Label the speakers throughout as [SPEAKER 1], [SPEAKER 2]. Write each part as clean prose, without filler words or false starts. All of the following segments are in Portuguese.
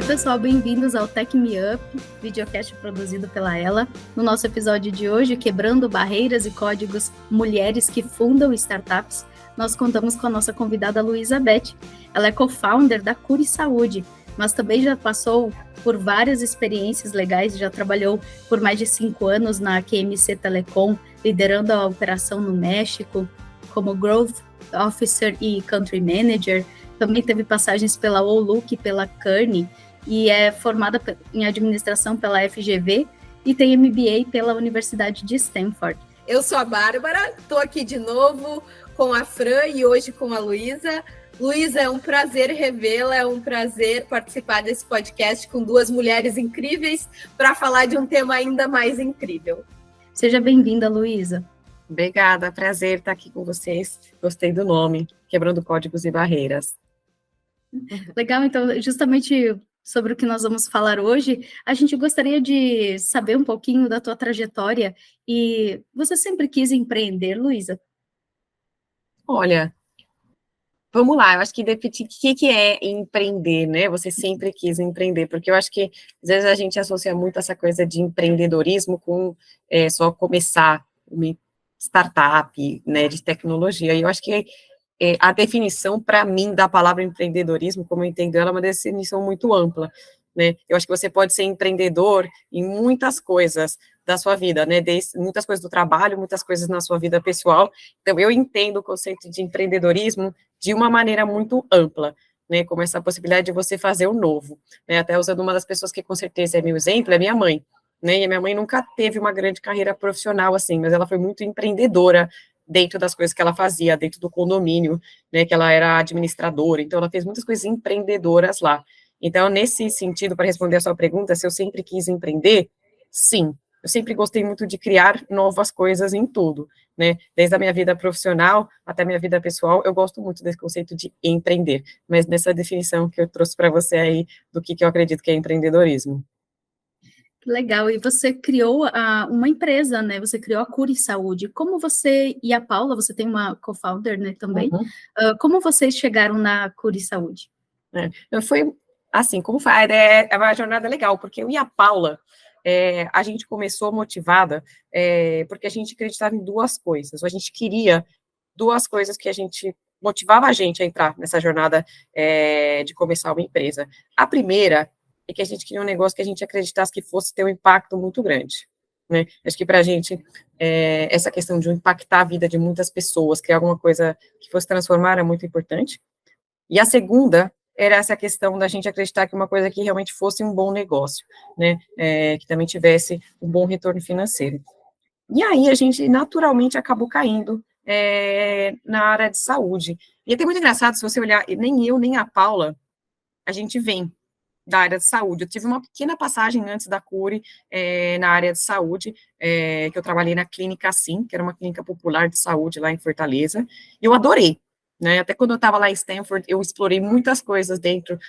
[SPEAKER 1] Oi, pessoal, bem-vindos ao Tech Me Up, videocast produzido pela Ela. No nosso episódio de hoje, Quebrando Barreiras e Códigos, Mulheres que Fundam Startups, nós contamos com a nossa convidada Luísa Beth. Ela é co-founder da Curi Saúde, mas também já passou por várias experiências legais, já trabalhou por mais de 5 anos na QMC Telecom, liderando a operação no México, como Growth Officer e Country Manager. Também teve passagens pela Outlook e pela Kearney, e é formada em administração pela FGV e tem MBA pela Universidade de Stanford.
[SPEAKER 2] Eu sou a Bárbara, estou aqui de novo com a Fran e hoje com a Luísa. Luísa, é um prazer revê-la, é um prazer participar desse podcast com duas mulheres incríveis para falar de um tema ainda mais incrível.
[SPEAKER 1] Seja bem-vinda, Luísa.
[SPEAKER 3] Obrigada, prazer estar aqui com vocês. Gostei do nome, Quebrando Códigos e Barreiras.
[SPEAKER 1] Legal, então, justamente sobre o que nós vamos falar hoje, a gente gostaria de saber um pouquinho da tua trajetória. E você sempre quis empreender, Luísa?
[SPEAKER 3] Olha, vamos lá, eu acho que definir o que é empreender, né? Você sempre quis empreender, porque eu acho que às vezes a gente associa muito essa coisa de empreendedorismo com só começar uma startup, né, de tecnologia, e eu acho que a definição, para mim, da palavra empreendedorismo, como eu entendo ela, é uma definição muito ampla, né? Eu acho que você pode ser empreendedor em muitas coisas da sua vida, né? Desde muitas coisas do trabalho, muitas coisas na sua vida pessoal. Então, eu entendo o conceito de empreendedorismo de uma maneira muito ampla, né? Como essa possibilidade de você fazer o novo, né? Até usando uma das pessoas que, com certeza, é meu exemplo, é minha mãe, né? E a minha mãe nunca teve uma grande carreira profissional, assim, mas ela foi muito empreendedora dentro das coisas que ela fazia, dentro do condomínio, né, que ela era administradora, então ela fez muitas coisas empreendedoras lá. Então, nesse sentido, para responder a sua pergunta, se eu sempre quis empreender, sim, eu sempre gostei muito de criar novas coisas em tudo, né, desde a minha vida profissional até a minha vida pessoal, eu gosto muito desse conceito de empreender, mas nessa definição que eu trouxe para você aí, do que eu acredito que é empreendedorismo.
[SPEAKER 1] Legal, e você criou uma empresa, né? Você criou a Curi Saúde. Como você e a Paula, você tem uma co-founder, né, também? Como vocês chegaram na Curi Saúde?
[SPEAKER 3] Foi assim, como foi? A ideia é uma jornada legal, porque eu e a Paula, a gente começou motivada, porque a gente acreditava em duas coisas. A gente queria duas coisas que a gente motivava a gente a entrar nessa jornada de começar uma empresa. A primeira é que a gente queria um negócio que a gente acreditasse que fosse ter um impacto muito grande, né? Acho que para a gente, essa questão de impactar a vida de muitas pessoas, criar alguma coisa que fosse transformar é muito importante. E a segunda era essa questão da gente acreditar que uma coisa que realmente fosse um bom negócio, né? Que também tivesse um bom retorno financeiro. E aí a gente naturalmente acabou caindo na área de saúde. E é até muito engraçado, se você olhar, nem eu, nem a Paula, a gente vem da área de saúde. Eu tive uma pequena passagem antes da Curi na área de saúde, que eu trabalhei na Clínica Sim, que era uma clínica popular de saúde lá em Fortaleza, e eu adorei, né? Até quando eu estava lá em Stanford, eu explorei muitas coisas dentro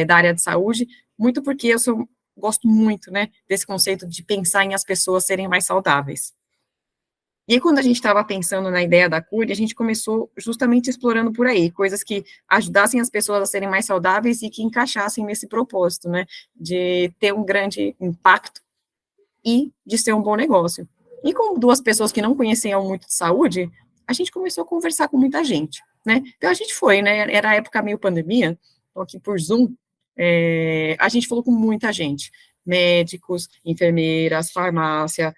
[SPEAKER 3] da área de saúde, muito porque gosto muito, né, desse conceito de pensar em as pessoas serem mais saudáveis. E aí, quando a gente estava pensando na ideia da Curi, a gente começou justamente explorando por aí, coisas que ajudassem as pessoas a serem mais saudáveis e que encaixassem nesse propósito, né, de ter um grande impacto e de ser um bom negócio. E com duas pessoas que não conheciam muito de saúde, a gente começou a conversar com muita gente, né, então a gente foi, né, era a época meio pandemia, então aqui por Zoom, a gente falou com muita gente, médicos, enfermeiras, farmácia,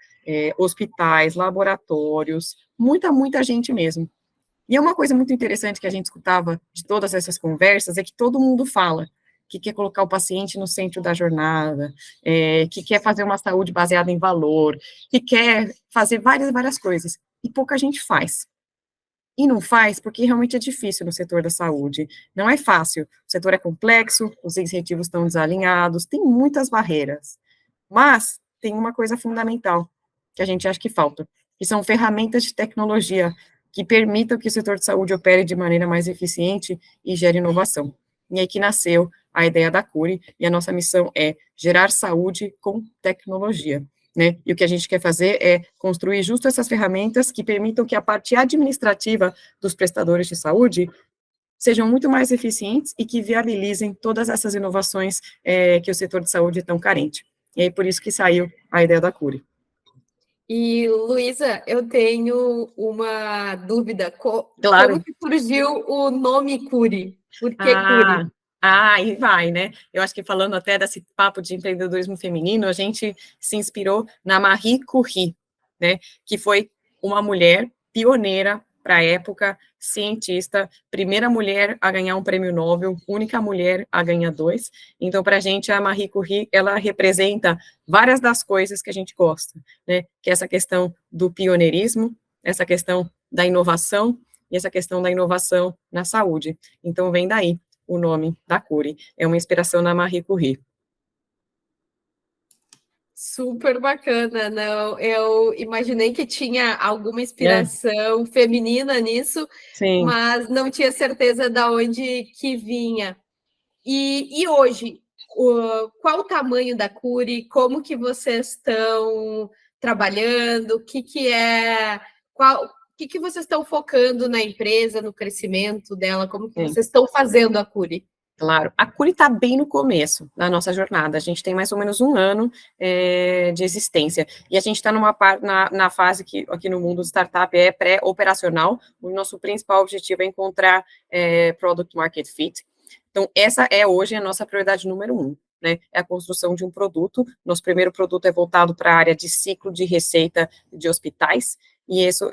[SPEAKER 3] hospitais, laboratórios, muita gente mesmo. E é uma coisa muito interessante que a gente escutava de todas essas conversas, é que todo mundo fala que quer colocar o paciente no centro da jornada, que quer fazer uma saúde baseada em valor, que quer fazer várias coisas, e pouca gente faz. E não faz porque realmente é difícil no setor da saúde. Não é fácil. O setor é complexo, os incentivos estão desalinhados, tem muitas barreiras. Mas tem uma coisa fundamental que a gente acha que falta, que são ferramentas de tecnologia que permitam que o setor de saúde opere de maneira mais eficiente e gere inovação. E aí que nasceu a ideia da Curi, e a nossa missão é gerar saúde com tecnologia. Né? E o que a gente quer fazer é construir justo essas ferramentas que permitam que a parte administrativa dos prestadores de saúde sejam muito mais eficientes e que viabilizem todas essas inovações que o setor de saúde é tão carente. E aí, por isso que saiu a ideia da Cure.
[SPEAKER 2] E, Luísa, eu tenho uma dúvida.
[SPEAKER 3] Claro.
[SPEAKER 2] Como que surgiu o nome Cure? Por que Cure?
[SPEAKER 3] Aí vai, né? Eu acho que falando até desse papo de empreendedorismo feminino, a gente se inspirou na Marie Curie, né? Que foi uma mulher pioneira para a época, cientista, primeira mulher a ganhar um prêmio Nobel, única mulher a ganhar 2. Então, para a gente, a Marie Curie, ela representa várias das coisas que a gente gosta, né? Que é essa questão do pioneirismo, essa questão da inovação e essa questão da inovação na saúde. Então, vem daí o nome da Cure. É uma inspiração na Marie Curie.
[SPEAKER 2] Super bacana, não? Eu imaginei que tinha alguma inspiração feminina nisso,
[SPEAKER 3] Sim.
[SPEAKER 2] Mas não tinha certeza de onde que vinha. E hoje, qual o tamanho da Cure? Como que vocês estão trabalhando? O que vocês estão focando na empresa, no crescimento dela? Como que vocês estão fazendo a Cure?
[SPEAKER 3] Claro, a Cure está bem no começo da nossa jornada, a gente tem mais ou menos 1 ano de existência, e a gente está na fase que aqui no mundo do startup é pré-operacional. O nosso principal objetivo é encontrar Product Market Fit. Então, essa é hoje a nossa prioridade número 1, né? É a construção de um produto. Nosso primeiro produto é voltado para a área de ciclo de receita de hospitais, e isso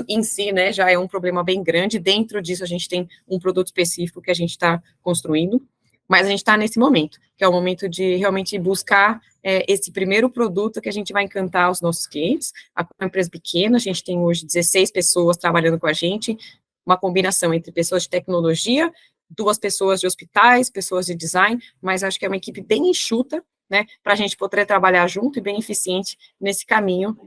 [SPEAKER 3] em si, né, já é um problema bem grande. Dentro disso, a gente tem um produto específico que a gente está construindo, mas a gente está nesse momento, que é o momento de realmente buscar esse primeiro produto que a gente vai encantar os nossos clientes. A uma empresa pequena, a gente tem hoje 16 pessoas trabalhando com a gente, uma combinação entre pessoas de tecnologia, 2 pessoas de hospitais, pessoas de design, mas acho que é uma equipe bem enxuta, né, para a gente poder trabalhar junto e bem eficiente nesse caminho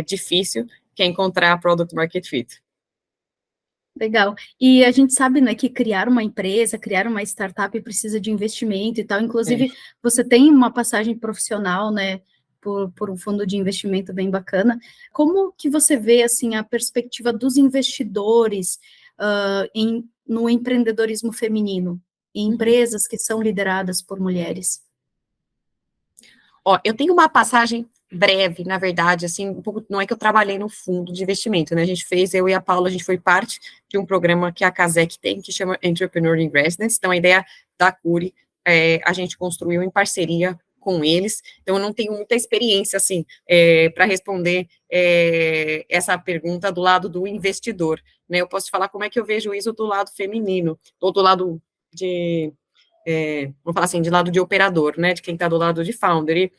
[SPEAKER 3] difícil, que é encontrar Product Market Fit.
[SPEAKER 1] Legal. E a gente sabe, né, que criar uma empresa, criar uma startup precisa de investimento e tal. Inclusive, você tem uma passagem profissional, né, por um fundo de investimento bem bacana. Como que você vê, assim, a perspectiva dos investidores no empreendedorismo feminino, em empresas que são lideradas por mulheres?
[SPEAKER 3] Eu tenho uma passagem breve, na verdade, assim, um pouco, não é que eu trabalhei no fundo de investimento, né, eu e a Paula, a gente foi parte de um programa que a Casec tem, que chama Entrepreneur in Residence. Então, a ideia da Cure, a gente construiu em parceria com eles. Então, eu não tenho muita experiência, assim, para responder essa pergunta do lado do investidor, né. Eu posso te falar como é que eu vejo isso do lado feminino, ou do lado vamos falar assim, de lado de operador, né, de quem está do lado de founder. E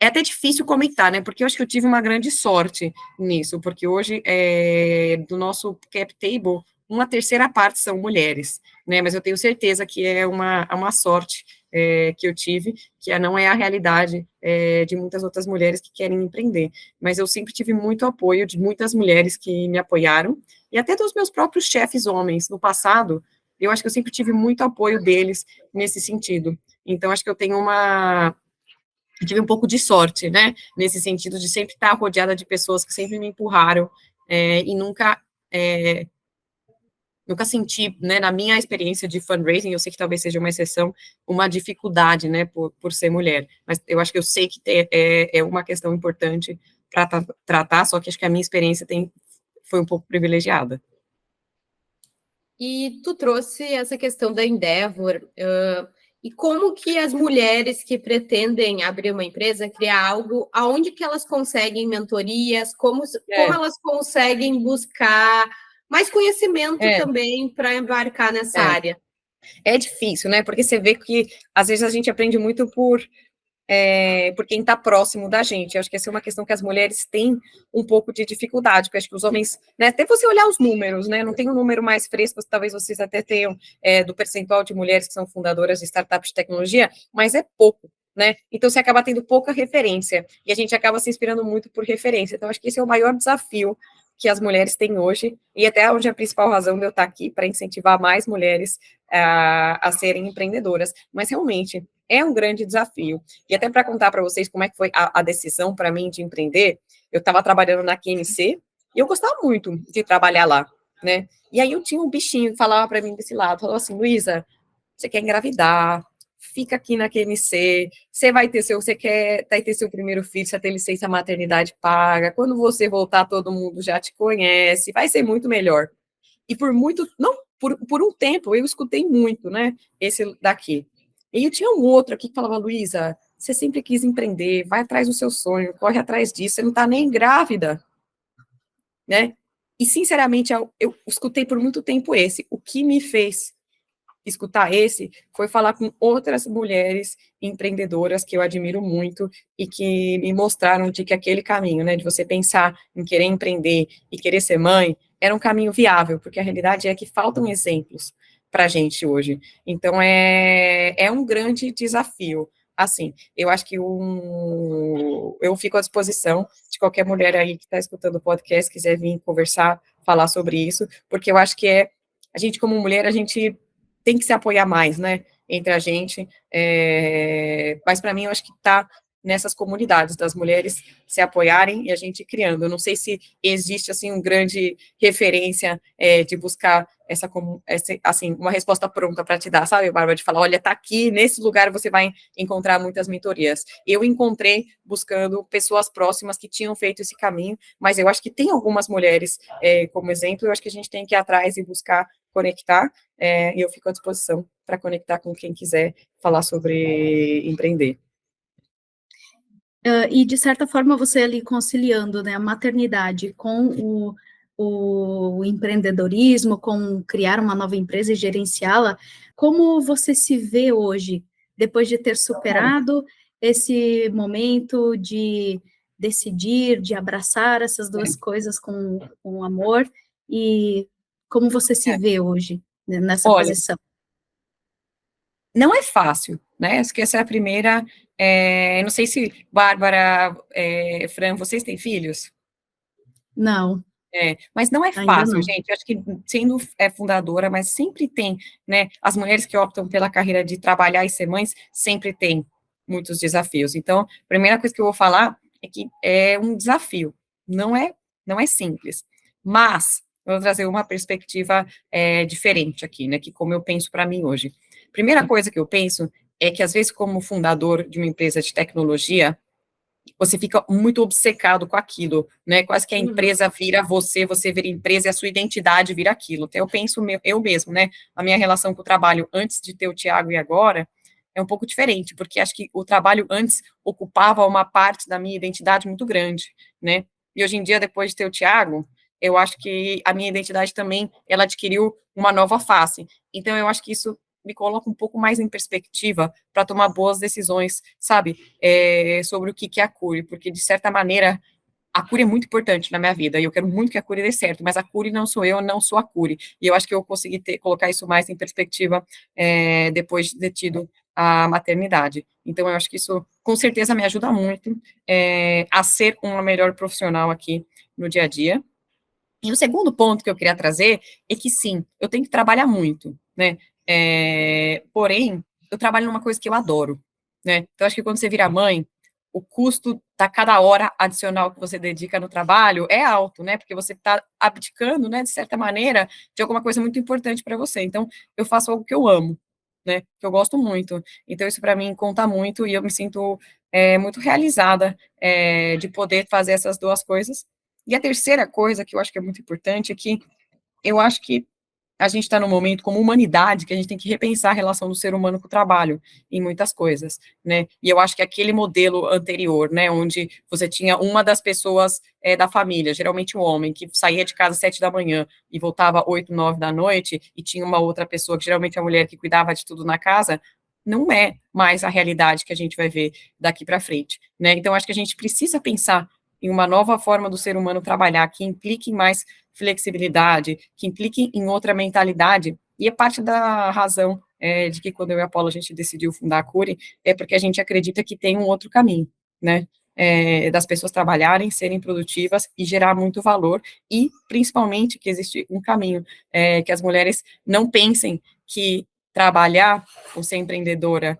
[SPEAKER 3] é até difícil comentar, né, porque eu acho que eu tive uma grande sorte nisso, porque hoje, do nosso cap table, 1/3 parte são mulheres, né, mas eu tenho certeza que é uma sorte que eu tive, que não é a realidade de muitas outras mulheres que querem empreender, mas eu sempre tive muito apoio de muitas mulheres que me apoiaram, e até dos meus próprios chefes homens no passado. Eu acho que eu sempre tive muito apoio deles nesse sentido. Então, acho que eu tive um pouco de sorte, né, nesse sentido de sempre estar rodeada de pessoas que sempre me empurraram, e nunca senti, né, na minha experiência de fundraising, eu sei que talvez seja uma exceção, uma dificuldade, né, por ser mulher, mas eu acho que eu sei que é uma questão importante para tratar, só que acho que a minha experiência foi um pouco privilegiada.
[SPEAKER 2] E tu trouxe essa questão da Endeavor, e como que as mulheres que pretendem abrir uma empresa, criar algo, aonde que elas conseguem mentorias, como elas conseguem buscar mais conhecimento também para embarcar nessa área?
[SPEAKER 3] É difícil, né, porque você vê que, às vezes, a gente aprende muito por quem está próximo da gente. Eu acho que essa é uma questão que as mulheres têm um pouco de dificuldade, porque acho que os homens, né, até você olhar os números, né, não tem um número mais fresco, talvez vocês até tenham, do percentual de mulheres que são fundadoras de startups de tecnologia, mas é pouco, né, então você acaba tendo pouca referência, e a gente acaba se inspirando muito por referência. Então, acho que esse é o maior desafio que as mulheres têm hoje, e até onde é a principal razão de eu estar aqui, para incentivar mais mulheres a serem empreendedoras, mas realmente é um grande desafio. E até para contar para vocês como é que foi a decisão para mim de empreender, eu estava trabalhando na QMC, e eu gostava muito de trabalhar lá, né? E aí eu tinha um bichinho que falava para mim desse lado, falou assim, Luísa, você quer engravidar, fica aqui na QMC, você quer ter seu primeiro filho, você tem licença maternidade paga, quando você voltar todo mundo já te conhece, vai ser muito melhor. E não, por um tempo eu escutei muito, né, esse daqui. E eu tinha um outro aqui que falava, Luísa, você sempre quis empreender, vai atrás do seu sonho, corre atrás disso, você não tá nem grávida, né? E, sinceramente, eu escutei por muito tempo esse. O que me fez escutar esse foi falar com outras mulheres empreendedoras que eu admiro muito e que me mostraram de que aquele caminho, né, de você pensar em querer empreender e querer ser mãe, era um caminho viável, porque a realidade é que faltam exemplos para a gente hoje. Então, é um grande desafio. Assim, eu acho que eu fico à disposição de qualquer mulher aí que está escutando o podcast, quiser vir conversar, falar sobre isso, porque eu acho que a gente, como mulher, a gente tem que se apoiar mais, né, entre a gente, mas para mim eu acho que está nessas comunidades das mulheres se apoiarem e a gente criando. Eu não sei se existe, assim, um grande referência de buscar essa, assim, uma resposta pronta para te dar, sabe, Bárbara, de falar, olha, tá aqui, nesse lugar você vai encontrar muitas mentorias. Eu encontrei buscando pessoas próximas que tinham feito esse caminho, mas eu acho que tem algumas mulheres como exemplo, eu acho que a gente tem que ir atrás e buscar conectar, e eu fico à disposição para conectar com quem quiser falar sobre empreender.
[SPEAKER 1] E, de certa forma, você ali conciliando, né, a maternidade com o empreendedorismo, com criar uma nova empresa e gerenciá-la, como você se vê hoje, depois de ter superado esse momento de decidir, de abraçar essas duas coisas com amor, e como você se vê hoje, né, nessa
[SPEAKER 3] Olha,
[SPEAKER 1] posição?
[SPEAKER 3] não é fácil, né? Acho que essa é a primeira. Não sei se, Bárbara, Fran, vocês têm filhos?
[SPEAKER 1] Não,
[SPEAKER 3] Mas não é
[SPEAKER 1] ainda
[SPEAKER 3] fácil,
[SPEAKER 1] não.
[SPEAKER 3] gente. Eu acho que sendo fundadora, mas sempre tem, né? As mulheres que optam pela carreira de trabalhar e ser mães, sempre tem muitos desafios. Então, a primeira coisa que eu vou falar é que é um desafio, não é simples. Mas eu vou trazer uma perspectiva diferente aqui, né? Que como eu penso para mim hoje. Primeira coisa que eu penso é que, às vezes, como fundador de uma empresa de tecnologia, você fica muito obcecado com aquilo, né? Quase que a empresa vira você, você vira empresa e a sua identidade vira aquilo. Então, eu penso eu mesmo, né? A minha relação com o trabalho antes de ter o Tiago e agora é um pouco diferente, porque acho que o trabalho antes ocupava uma parte da minha identidade muito grande, né? E hoje em dia, depois de ter o Tiago, eu acho que a minha identidade também, ela adquiriu uma nova face. Então, eu acho que isso me coloca um pouco mais em perspectiva para tomar boas decisões, sabe? Sobre o que é a Cure, porque, de certa maneira, a Cure é muito importante na minha vida, e eu quero muito que a Cure dê certo, mas a Cure não sou eu, não sou a Cure, e eu acho que eu consegui colocar isso mais em perspectiva depois de ter tido a maternidade. Então, eu acho que isso, com certeza, me ajuda muito a ser uma melhor profissional aqui no dia a dia. E o segundo ponto que eu queria trazer é que, sim, eu tenho que trabalhar muito, né? Porém, eu trabalho numa coisa que eu adoro, né? Então, acho que quando você vira mãe, o custo da cada hora adicional que você dedica no trabalho é alto, né? Porque você está abdicando, né, de certa maneira, de alguma coisa muito importante para você. Então, eu faço algo que eu amo, né? Que eu gosto muito. Então, isso para mim conta muito e eu me sinto muito realizada de poder fazer essas duas coisas. E a terceira coisa que eu acho que é muito importante é que eu acho que a gente está num momento, como humanidade, que a gente tem que repensar a relação do ser humano com o trabalho, em muitas coisas, né? E eu acho que aquele modelo anterior, né, onde você tinha uma das pessoas da família, geralmente o homem, que saía de casa às 7 da manhã e voltava 8, 9 da noite, e tinha uma outra pessoa, que geralmente é a mulher que cuidava de tudo na casa, não é mais a realidade que a gente vai ver daqui para frente, né? Então, acho que a gente precisa pensar em uma nova forma do ser humano trabalhar, que implique em mais flexibilidade, que implique em outra mentalidade, e é parte da razão de que quando eu e a Paula a gente decidiu fundar a Cure, é porque a gente acredita que tem um outro caminho, né, das pessoas trabalharem, serem produtivas e gerar muito valor, e principalmente que existe um caminho, que as mulheres não pensem que trabalhar ou ser empreendedora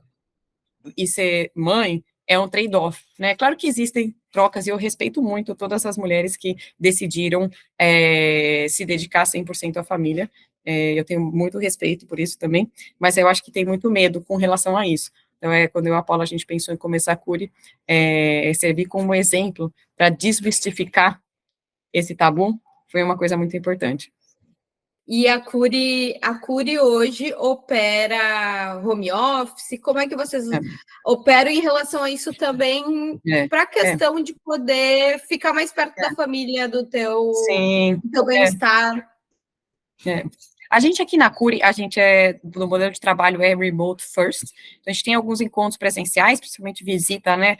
[SPEAKER 3] e ser mãe é um trade-off, né? Claro que existem trocas, e eu respeito muito todas as mulheres que decidiram se dedicar 100% à família, eu tenho muito respeito por isso também, mas eu acho que tem muito medo com relação a isso. Então, quando eu e a Paula, a gente pensou em começar a Cury, servir como exemplo para desmistificar esse tabu, foi uma coisa muito importante.
[SPEAKER 2] E a Cury hoje opera home office? Como é que vocês operam em relação a isso também, para a questão de poder ficar mais perto da família, do teu bem-estar?
[SPEAKER 3] A gente aqui na Cury, no modelo de trabalho é remote first, então a gente tem alguns encontros presenciais, principalmente visita, né,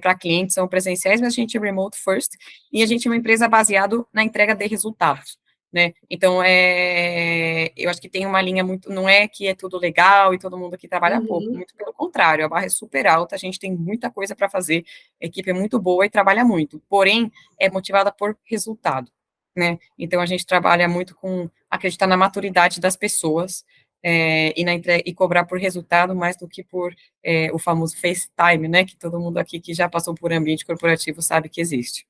[SPEAKER 3] para clientes são presenciais, mas a gente é remote first, e a gente é uma empresa baseada na entrega de resultados, né, então eu acho que tem uma linha muito, não é que é tudo legal e todo mundo aqui trabalha pouco, muito pelo contrário, a barra é super alta, a gente tem muita coisa para fazer, a equipe é muito boa e trabalha muito, porém, é motivada por resultado, né, então a gente trabalha muito com acreditar na maturidade das pessoas e cobrar por resultado mais do que por o famoso FaceTime, né, que todo mundo aqui que já passou por ambiente corporativo sabe que existe.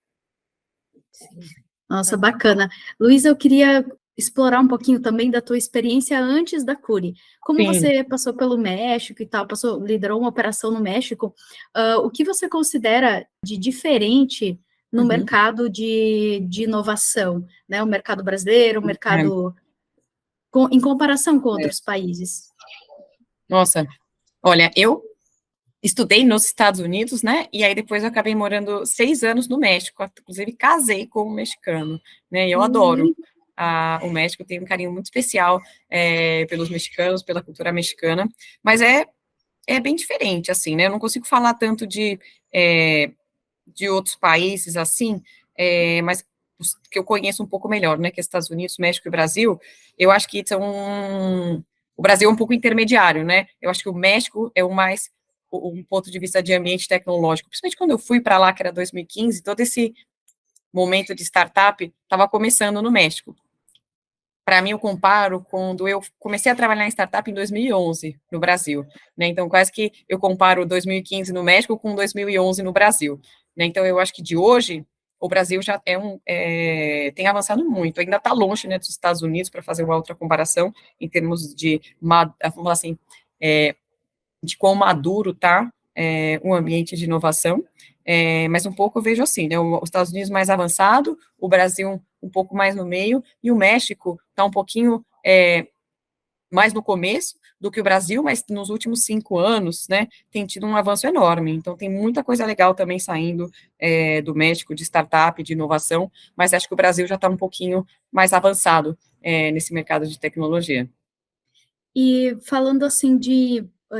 [SPEAKER 1] Nossa, bacana. Luísa, eu queria explorar um pouquinho também da tua experiência antes da Cury. Como você passou pelo México e tal, liderou uma operação no México, o que você considera de diferente no mercado de inovação, né? O mercado brasileiro, o mercado em comparação com outros países?
[SPEAKER 3] Nossa, olha, eu estudei nos Estados Unidos, né, e aí depois eu acabei morando 6 anos no México, inclusive casei com um mexicano, né, e eu adoro o México, tenho um carinho muito especial pelos mexicanos, pela cultura mexicana, mas é bem diferente, assim, né, eu não consigo falar tanto de outros países, assim, mas os que eu conheço um pouco melhor, né, que é Estados Unidos, México e Brasil, eu acho que o Brasil é um pouco intermediário, né, eu acho que o México é um ponto de vista de ambiente tecnológico, principalmente quando eu fui para lá, que era 2015, todo esse momento de startup estava começando no México. Para mim, eu comparo quando eu comecei a trabalhar em startup em 2011, no Brasil, né, então quase que eu comparo 2015 no México com 2011 no Brasil, né, então eu acho que de hoje, o Brasil já tem avançado muito, ainda está longe, né, dos Estados Unidos, para fazer uma outra comparação, em termos de, vamos falar assim, de quão maduro está o ambiente de inovação, mas um pouco eu vejo assim, né, os Estados Unidos mais avançado, o Brasil um pouco mais no meio, e o México está um pouquinho mais no começo do que o Brasil, mas nos últimos 5 anos, né, tem tido um avanço enorme, então tem muita coisa legal também saindo do México, de startup, de inovação, mas acho que o Brasil já está um pouquinho mais avançado nesse mercado de tecnologia.
[SPEAKER 1] E falando assim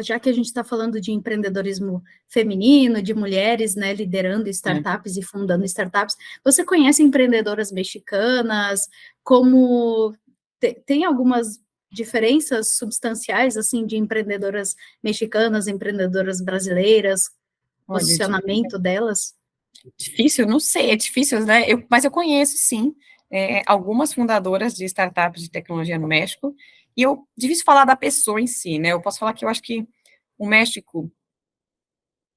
[SPEAKER 1] já que a gente está falando de empreendedorismo feminino, de mulheres, né, liderando startups e fundando startups, você conhece empreendedoras mexicanas? Como tem algumas diferenças substanciais, assim, de empreendedoras mexicanas, empreendedoras brasileiras, posicionamento delas?
[SPEAKER 3] Difícil, não sei, é difícil, né? Mas eu conheço, sim, algumas fundadoras de startups de tecnologia no México, e difícil falar da pessoa em si, né? Eu posso falar que eu acho que o México,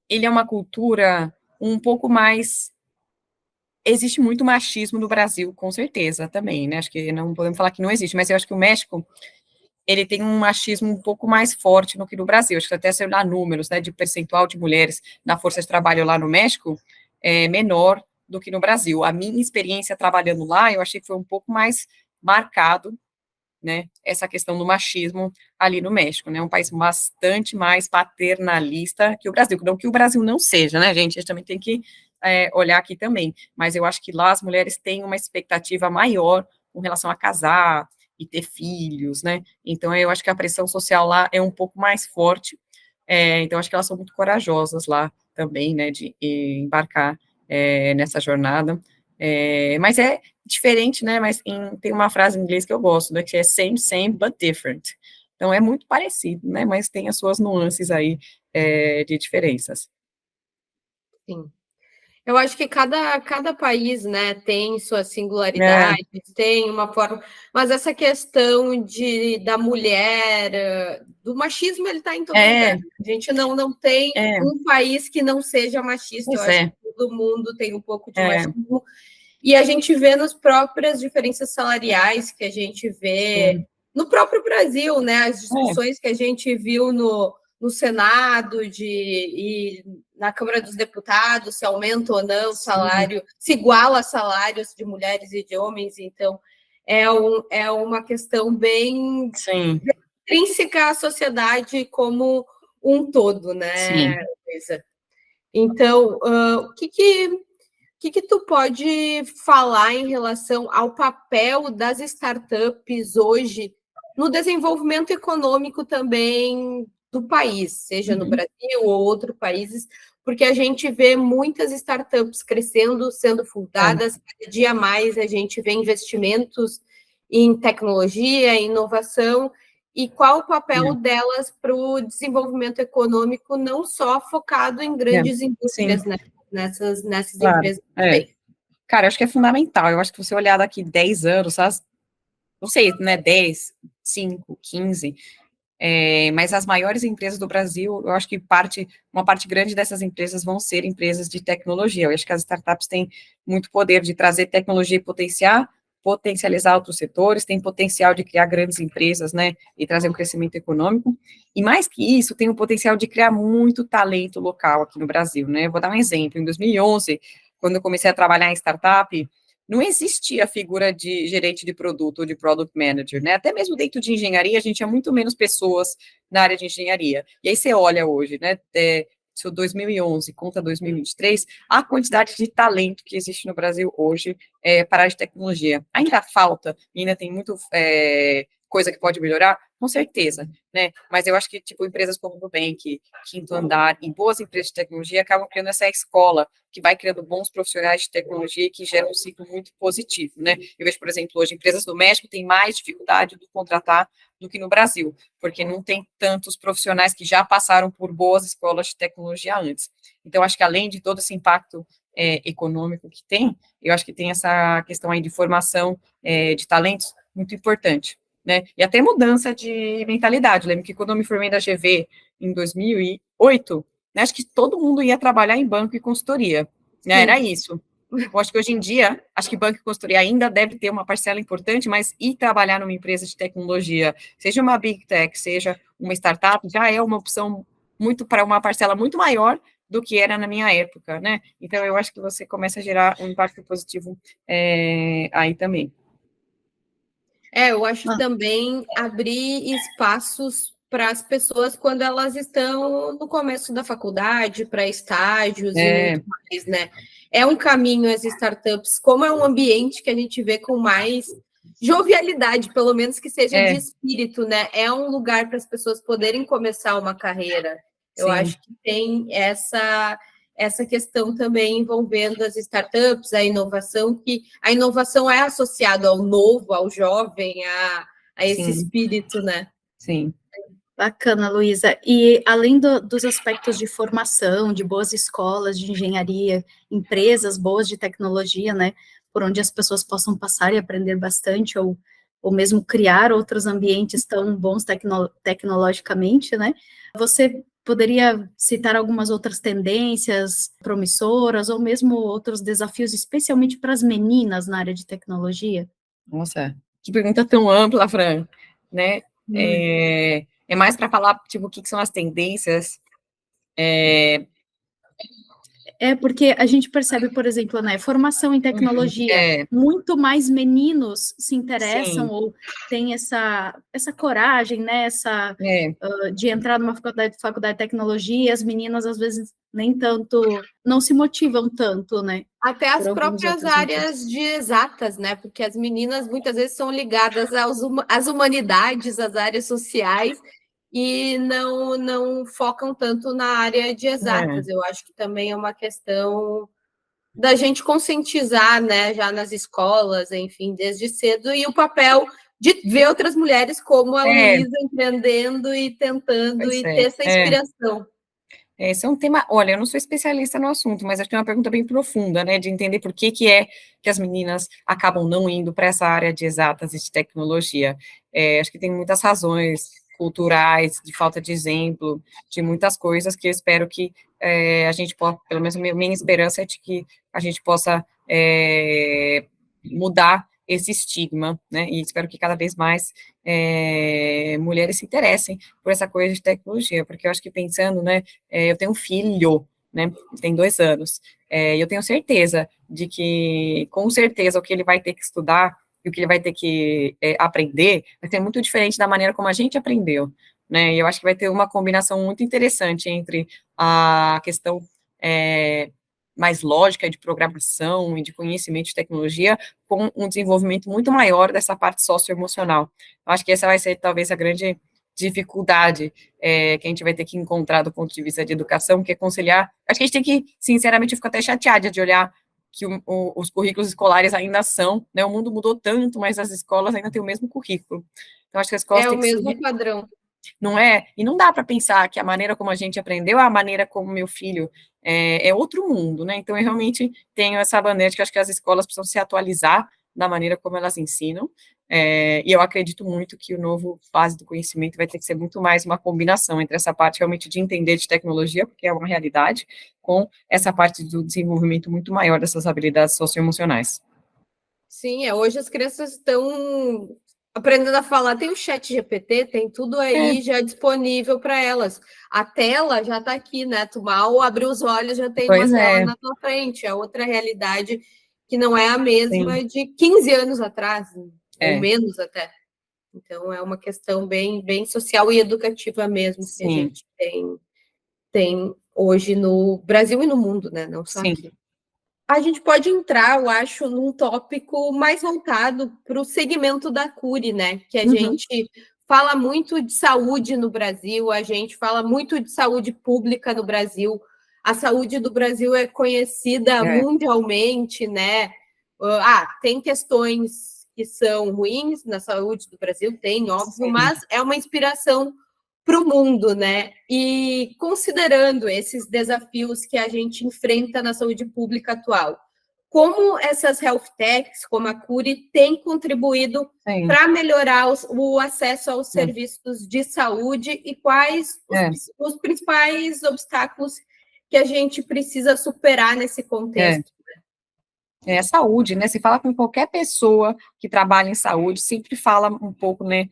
[SPEAKER 3] ele é uma cultura um pouco mais... Existe muito machismo no Brasil, com certeza, também, né? Acho que não podemos falar que não existe, mas eu acho que o México, ele tem um machismo um pouco mais forte do que no Brasil. Acho que até se olhar números, né, de percentual de mulheres na força de trabalho lá no México, é menor do que no Brasil. A minha experiência trabalhando lá, eu achei que foi um pouco mais marcado, né, essa questão do machismo ali no México, né, um país bastante mais paternalista que o Brasil, não que o Brasil não seja, né, gente, a gente também tem que olhar aqui também, mas eu acho que lá as mulheres têm uma expectativa maior com relação a casar e ter filhos, né, então eu acho que a pressão social lá é um pouco mais forte, então acho que elas são muito corajosas lá também, né, de embarcar nessa jornada, mas é diferente, né, mas tem uma frase em inglês que eu gosto, né, que é same, same, but different. Então, é muito parecido, né, mas tem as suas nuances aí de diferenças.
[SPEAKER 2] Sim. Eu acho que cada país, né, tem suas singularidades, tem uma forma, mas essa questão da mulher, do machismo, ele está em todo lugar. A gente não tem um país que não seja machista. Eu acho que todo mundo tem um pouco de machismo. E a gente vê nas próprias diferenças salariais que a gente vê no próprio Brasil, né? As discussões que a gente viu no Senado e na Câmara dos Deputados, se aumenta ou não o salário, se iguala salários de mulheres e de homens. Então, é uma questão bem intrínseca à sociedade como um todo, né, Luísa? Então, o que tu pode falar em relação ao papel das startups hoje no desenvolvimento econômico também do país, seja no Brasil ou outros países, porque a gente vê muitas startups crescendo, sendo fundadas, cada dia mais a gente vê investimentos em tecnologia, em inovação, e qual o papel delas para o desenvolvimento econômico, não só focado em grandes indústrias, né? Nessas empresas também.
[SPEAKER 3] Cara, eu acho que é fundamental. Eu acho que você olhar daqui 10 anos, sabe? Não sei, né? 10, 5, 15. Mas as maiores empresas do Brasil, eu acho que uma parte grande dessas empresas vão ser empresas de tecnologia. Eu acho que as startups têm muito poder de trazer tecnologia e potencializar outros setores, tem potencial de criar grandes empresas, né, e trazer um crescimento econômico, e mais que isso, tem o potencial de criar muito talento local aqui no Brasil, né, eu vou dar um exemplo, em 2011, quando eu comecei a trabalhar em startup, não existia a figura de gerente de produto ou de product manager, né, até mesmo dentro de engenharia, a gente tinha muito menos pessoas na área de engenharia, e aí você olha hoje, né, se o 2011 conta 2023, a quantidade de talento que existe no Brasil hoje para a área de tecnologia. Ainda falta, ainda tem muito coisa que pode melhorar, com certeza, né? Mas eu acho que, tipo, empresas como o Nubank, Quinto Andar e boas empresas de tecnologia acabam criando essa escola que vai criando bons profissionais de tecnologia que geram um ciclo muito positivo, né? Eu vejo, por exemplo, hoje, empresas do México têm mais dificuldade de contratar do que no Brasil, porque não tem tantos profissionais que já passaram por boas escolas de tecnologia antes. Então, acho que além de todo esse impacto econômico que tem, eu acho que tem essa questão aí de formação de talentos muito importante, né? E até mudança de mentalidade. Lembro que quando eu me formei da GV em 2008, né, acho que todo mundo ia trabalhar em banco e consultoria, né? Era isso. Eu acho que hoje em dia, acho que banco e consultoria ainda deve ter uma parcela importante, mas ir trabalhar numa empresa de tecnologia, seja uma big tech, seja uma startup, já é uma opção muito para uma parcela muito maior do que era na minha época, né? Então, eu acho que você começa a gerar um impacto positivo aí também.
[SPEAKER 2] Eu acho também abrir espaços para as pessoas quando elas estão no começo da faculdade, para estágios e muito mais, né? É um caminho as startups, como é um ambiente que a gente vê com mais jovialidade, pelo menos que seja de espírito, né? É um lugar para as pessoas poderem começar uma carreira. Eu acho que tem essa questão também envolvendo as startups, a inovação, que a inovação é associada ao novo, ao jovem, a esse espírito, né?
[SPEAKER 3] Sim.
[SPEAKER 1] Bacana, Luísa. E além dos aspectos de formação, de boas escolas de engenharia, empresas boas de tecnologia, né, por onde as pessoas possam passar e aprender bastante, ou mesmo criar outros ambientes tão bons tecnologicamente, né, você poderia citar algumas outras tendências promissoras, ou mesmo outros desafios, especialmente para as meninas na área de tecnologia?
[SPEAKER 3] Nossa, que pergunta tão ampla, Fran, né? É mais para falar, tipo, o que são as tendências.
[SPEAKER 1] Porque a gente percebe, por exemplo, né, formação em tecnologia, muito mais meninos se interessam ou têm essa coragem, né, de entrar numa faculdade de tecnologia, e as meninas, às vezes, nem tanto, não se motivam tanto, né?
[SPEAKER 2] Até as próprias áreas de exatas, né? Porque as meninas, muitas vezes, são ligadas às humanidades, às áreas sociais, e não focam tanto na área de exatas. Eu acho que também é uma questão da gente conscientizar, né, já nas escolas, enfim, desde cedo, e o papel de ver outras mulheres como a Luísa empreendendo e tentando ter essa inspiração.
[SPEAKER 3] Esse é um tema, olha, eu não sou especialista no assunto, mas acho que é uma pergunta bem profunda, né, de entender por que é que as meninas acabam não indo para essa área de exatas e de tecnologia. Acho que tem muitas razões culturais, de falta de exemplo, de muitas coisas que eu espero que a gente possa, pelo menos minha esperança é de que a gente possa mudar esse estigma, né, e espero que cada vez mais mulheres se interessem por essa coisa de tecnologia, porque eu acho que pensando, né, eu tenho um filho, né, tem 2 anos, e eu tenho certeza de que, com certeza, o que ele vai ter que estudar e o que ele vai ter que aprender vai ser muito diferente da maneira como a gente aprendeu, né, e eu acho que vai ter uma combinação muito interessante entre a questão mais lógica de programação e de conhecimento de tecnologia, com um desenvolvimento muito maior dessa parte socioemocional. Eu acho que essa vai ser, talvez, a grande dificuldade que a gente vai ter que encontrar do ponto de vista de educação, que é conciliar. Acho que a gente tem que, sinceramente, eu fico até chateada de olhar que os currículos escolares ainda são, né, o mundo mudou tanto, mas as escolas ainda têm o mesmo currículo. Então, acho que as escolas
[SPEAKER 2] É o
[SPEAKER 3] têm que
[SPEAKER 2] mesmo
[SPEAKER 3] seguir,
[SPEAKER 2] padrão.
[SPEAKER 3] não é? E não dá para pensar que a maneira como a gente aprendeu é a maneira como meu filho é outro mundo, né? Então, eu realmente tenho essa bandeira de que acho que as escolas precisam se atualizar da maneira como elas ensinam, e eu acredito muito que o novo fase do conhecimento vai ter que ser muito mais uma combinação entre essa parte realmente de entender de tecnologia, porque é uma realidade, com essa parte do desenvolvimento muito maior dessas habilidades socioemocionais.
[SPEAKER 2] Sim, hoje as crianças estão aprendendo a falar. Tem o chat GPT, tem tudo aí já disponível para elas. A tela já está aqui, né? Tu mal abre os olhos, já tem uma
[SPEAKER 3] Pois
[SPEAKER 2] tela
[SPEAKER 3] é,
[SPEAKER 2] na tua frente. É outra realidade que não é a
[SPEAKER 3] sim,
[SPEAKER 2] mesma de 15 anos atrás, ou
[SPEAKER 3] é,
[SPEAKER 2] menos até. Então, é uma questão bem, bem social e educativa mesmo que a
[SPEAKER 3] sim,
[SPEAKER 2] gente tem hoje no Brasil e no mundo, né? Não só
[SPEAKER 3] sim,
[SPEAKER 2] aqui. A gente pode entrar, eu acho, num tópico mais voltado para o segmento da Cure, né? Que a
[SPEAKER 3] uhum,
[SPEAKER 2] gente fala muito de saúde no Brasil, a gente fala muito de saúde pública no Brasil. A saúde do Brasil é conhecida
[SPEAKER 3] é,
[SPEAKER 2] mundialmente, né? Tem questões que são ruins na saúde do Brasil, tem, óbvio,
[SPEAKER 3] sim,
[SPEAKER 2] mas é uma inspiração para o mundo, né? E considerando esses desafios que a gente enfrenta na saúde pública atual, como essas health techs, como a Cure, têm contribuído
[SPEAKER 3] sim,
[SPEAKER 2] para melhorar o acesso aos
[SPEAKER 3] é,
[SPEAKER 2] serviços de saúde e quais
[SPEAKER 3] é,
[SPEAKER 2] os principais obstáculos que a gente precisa superar nesse
[SPEAKER 3] é.
[SPEAKER 2] contexto?
[SPEAKER 3] Saúde, né? Se fala com qualquer pessoa que trabalha em saúde, sempre fala um pouco, né,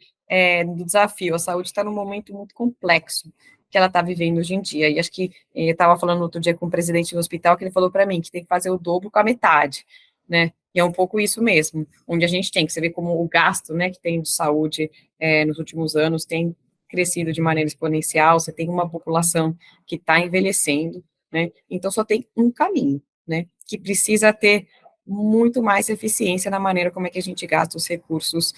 [SPEAKER 3] do desafio. A saúde está num momento muito complexo que ela está vivendo hoje em dia. E acho que eu estava falando outro dia com o presidente do hospital que ele falou para mim que tem que fazer o dobro com a metade, né? E é um pouco isso mesmo, onde a gente tem que você vê como o gasto, né, que tem de saúde nos últimos anos tem crescido de maneira exponencial. Você tem uma população que está envelhecendo, né? Então só tem um caminho, né? Que precisa ter muito mais eficiência na maneira como é que a gente gasta os recursos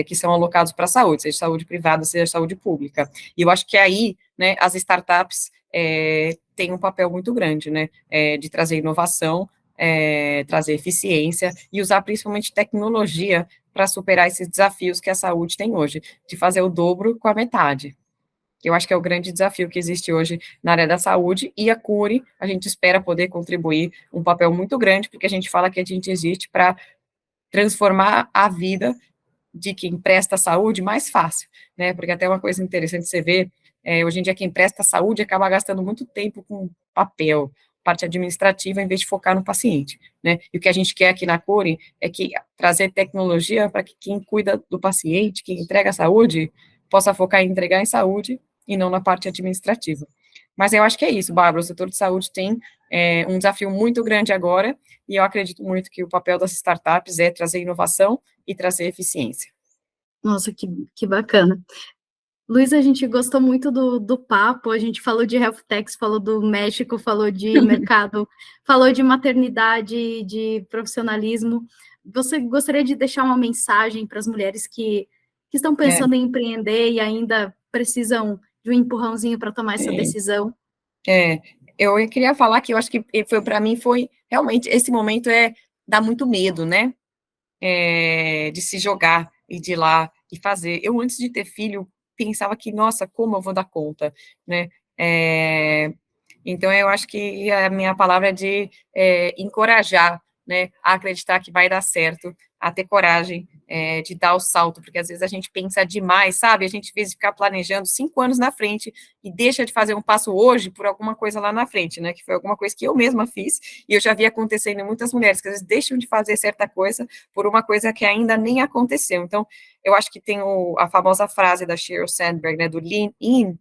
[SPEAKER 3] que são alocados para a saúde, seja saúde privada, seja saúde pública. E eu acho que aí, né, as startups têm um papel muito grande, né, de trazer inovação, trazer eficiência e usar principalmente tecnologia para superar esses desafios que a saúde tem hoje, de fazer o dobro com a metade. Eu acho que é o grande desafio que existe hoje na área da saúde, e a Cure, a gente espera poder contribuir um papel muito grande, porque a gente fala que a gente existe para transformar a vida de quem presta saúde mais fácil, né, porque até uma coisa interessante você vê, hoje em dia quem presta saúde acaba gastando muito tempo com papel, parte administrativa, em vez de focar no paciente, né, e o que a gente quer aqui na Cure é que trazer tecnologia para que quem cuida do paciente, quem entrega a saúde, possa focar em entregar em saúde e não na parte administrativa. Mas eu acho que é isso, Bárbara, o setor de saúde tem um desafio muito grande agora, e eu acredito muito que o papel das startups é trazer inovação e trazer eficiência.
[SPEAKER 1] Nossa, que bacana. Luiz, a gente gostou muito do papo, a gente falou de health techs, falou do México, falou de mercado, falou de maternidade, de profissionalismo. Você gostaria de deixar uma mensagem para as mulheres que estão
[SPEAKER 3] É,
[SPEAKER 1] pensando em empreender e ainda precisam de um empurrãozinho para tomar essa
[SPEAKER 3] é,
[SPEAKER 1] decisão?
[SPEAKER 3] é. Eu queria falar que eu acho que foi para mim foi realmente esse momento dá muito medo, né? De se jogar e de ir lá e fazer. Eu, antes de ter filho, pensava que, nossa, como eu vou dar conta, né? Então, eu acho que a minha palavra é de encorajar, né, a acreditar que vai dar certo, a ter coragem de dar o salto, porque às vezes a gente pensa demais, sabe? A gente, às vezes, ficar planejando 5 anos na frente e deixa de fazer um passo hoje por alguma coisa lá na frente, né? Que foi alguma coisa que eu mesma fiz, e eu já vi acontecendo em muitas mulheres, que às vezes deixam de fazer certa coisa por uma coisa que ainda nem aconteceu. Então, eu acho que tem a famosa frase da Sheryl Sandberg, né, do lean in,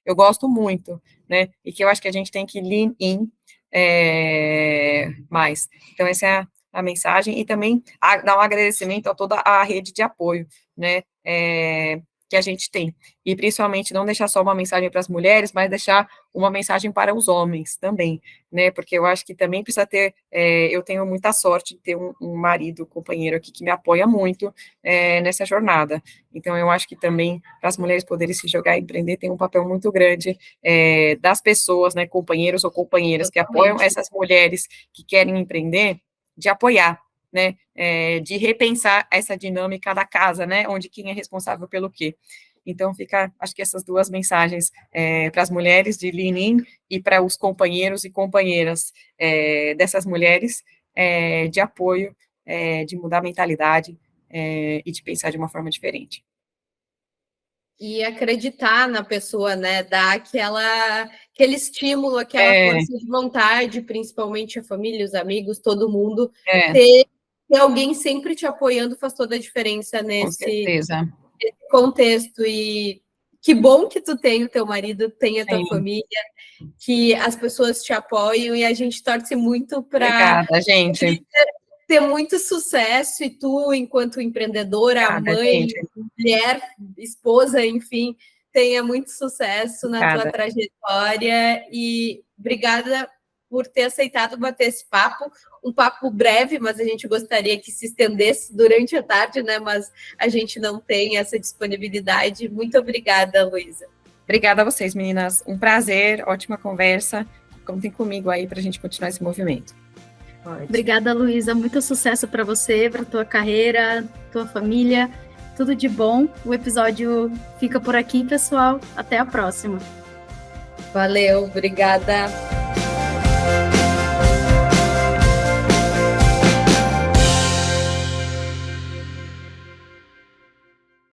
[SPEAKER 3] eu gosto muito, né, e que eu acho que a gente tem que lean in mais. Então, essa é a mensagem, e também dar um agradecimento a toda a rede de apoio, né, que a gente tem, e principalmente não deixar só uma mensagem para as mulheres, mas deixar uma mensagem para os homens também, né, porque eu acho que também precisa ter, eu tenho muita sorte de ter um marido, companheiro aqui que me apoia muito nessa jornada, então eu acho que também para as mulheres poderem se jogar e empreender tem um papel muito grande das pessoas, né, companheiros ou companheiras que apoiam essas mulheres que querem empreender, de apoiar, né, de repensar essa dinâmica da casa, né, onde quem é responsável pelo quê. Então, acho que essas duas mensagens para as mulheres de Lean In e para os companheiros e companheiras dessas mulheres de apoio, de mudar a mentalidade e de pensar de uma forma diferente.
[SPEAKER 2] E acreditar na pessoa, né? Dar aquele estímulo, aquela força de vontade, principalmente a família, os amigos, todo mundo. Ter alguém sempre te apoiando faz toda a diferença nesse contexto. E que bom que tu tem o teu marido, tem a tua família, que as pessoas te apoiam, e a gente torce muito para...
[SPEAKER 3] Obrigada, gente.
[SPEAKER 2] Ter muito sucesso, e tu, enquanto empreendedora, mãe, mulher, esposa, enfim, tenha muito sucesso na tua trajetória, e obrigada por ter aceitado bater esse papo, um papo breve, mas a gente gostaria que se estendesse durante a tarde, né, mas a gente não tem essa disponibilidade. Muito obrigada, Luísa.
[SPEAKER 3] Obrigada a vocês, meninas, um prazer, ótima conversa, contem comigo aí para a gente continuar esse movimento.
[SPEAKER 1] Obrigada, Luísa. Muito sucesso para você, para tua carreira, tua família. Tudo de bom. O episódio fica por aqui, pessoal. Até a próxima.
[SPEAKER 2] Valeu, obrigada.